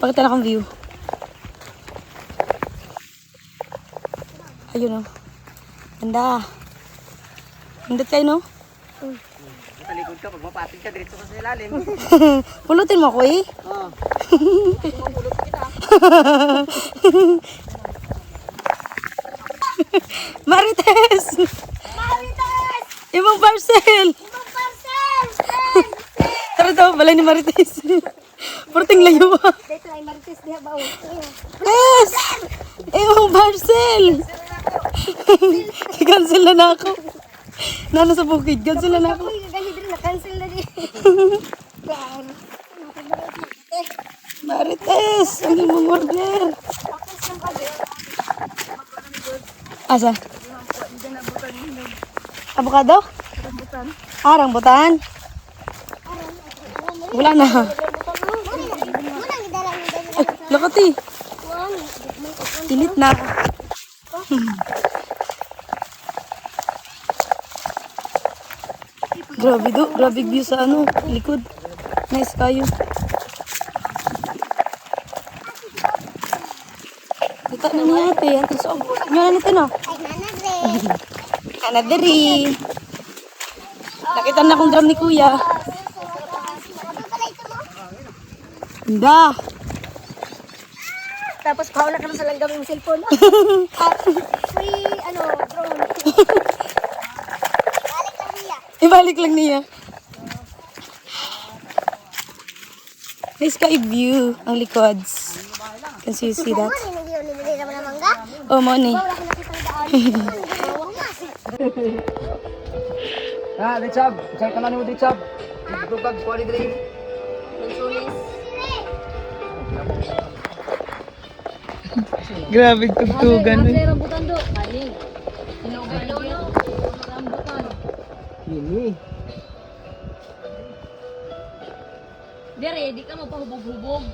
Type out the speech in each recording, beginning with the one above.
Pakita na akong view. Ayun o. Ganda. Gandot kayo, no? Talikod ka, pag mapatid ka, diretso ka sa ilalim. Pulutin mo ako eh. Oo. Pulot kita. Marites! Marites! Ibang parcel! Ibang parcel! Tara daw, balay ni Marites. Porting layo ba? Dito ay Marites diha ba? Yes! Ibang parcel! Cancel na ako. Nana sa bukid, cancel na ako. Uy, gani din na cancel na di. Yan. Marites! Ang imong order. Asa? Avocado? Ah, rambutan. Wala na. Ay, lakati. Init na. Grabe do, grabe view sa ano, likod. Nice kayo. Kita na niya ate, ate so. Nyo na nito no? Ay, nanadre. Kanadari. Nakita na akong drum ni kuya. Hindi. Tapos paula ka na sa langgam yung cellphone. Free, ano, drone. Balik lang niya. Ibalik lang niya. Nice ka i-view ang likods. Can you see that? Hindi yun, hindi naman na mangga. Oh, money. Wala ko nakitang daan. Bawang mas. Ah, Richard. Saan ka lang mo, Richard? Tugag, kuha ni Dre. Grabe tugtugan. Rambutan do. Kaling. Sinugan do no. Rambutan. Ini. Dire, di ka magpahubog-hubog.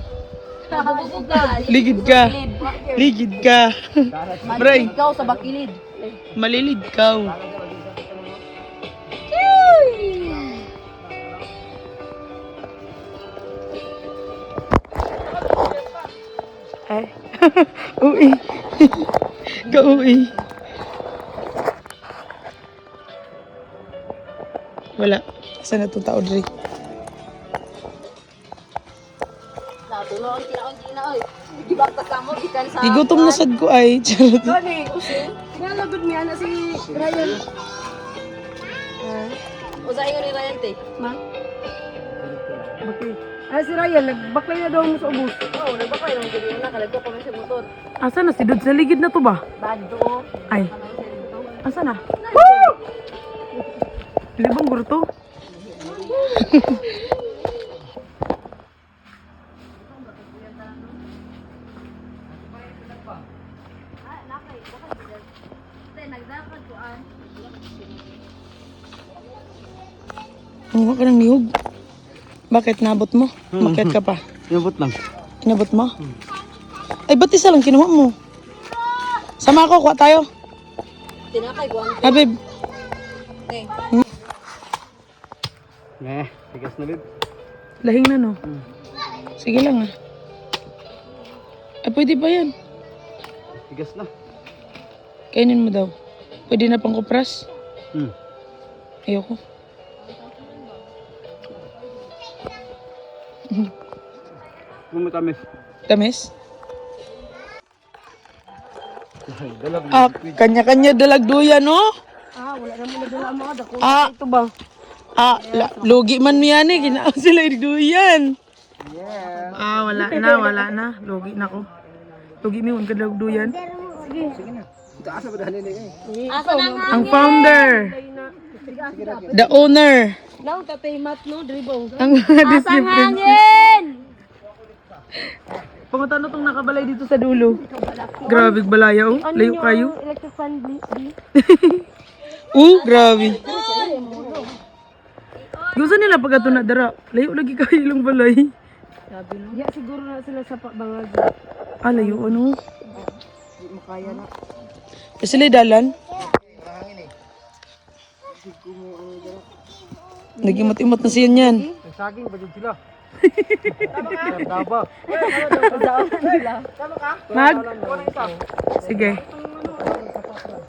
Hubog ka. Ligid ka. Ligid ka. Bray, Ikaw sa bakilid. malilid ka. Ay. Uwi. Ka-uwi. Wala. Saan na itong tao, Dre? Natulong ang tinaon-tinaon. Di ba kasama gikan sa Igutom na sad ko ay. Charot. Gani, usin. Tinalagod niya na si Ryan. Usa iyo ni Ryan te. Ma? Bakit? Ay, si Ryan, nagbaklay na daw mo sa ubos. Oo, nagbakay nang gid na kalagko kami sa motor. Asa na? Si Dod sa ligid na to ba? Bado. Ay. Asa na? Woo! Hindi bang gurto? Umuha ka ng niyog. Bakit nabot mo? Makiat ka pa. Inabot lang. Inabot mo? Ay, ba't isa lang kinuha mo? Sama ako, kuha tayo. Tinapay ko ang Habib. eh. Tigas na, babe. Lahing na, no? Sige lang, ah. Ay, pwede ba yan? Tigas na. Kainin mo daw. Pwede na pang kupras? Ayoko. Kumitamis. Tamis? Ah, kanya-kanya dalagduyan, no? Ah, wala na mo na dala mga dako. Ah, Ito ba? lugi man mo yan eh. Ginaan sila duyan. Yeah. Ah, wala na. Lugi na ko. Lugi mo yung kadagduyan. Sige na. Ito asa ba dahil eh? Asa na nga? Ang founder. The owner. Now, tatay mat no, dribong. Ang Disney princess. Hangin! Pangutano tong nakabalay dito sa dulo. Grabe balaya, oh. Layo kayo. Electric fan, Grabe. Gusto nila pag ito na dara. Layo lagi kayo ilang balay. Sabi no? Ya, siguro na sila sa bangag. Ah, layo ano? Di makaya na. Kasi dalan. Nagimot-imot na siya niyan. Saging ba dyan sila? Tama. Mag? Sige.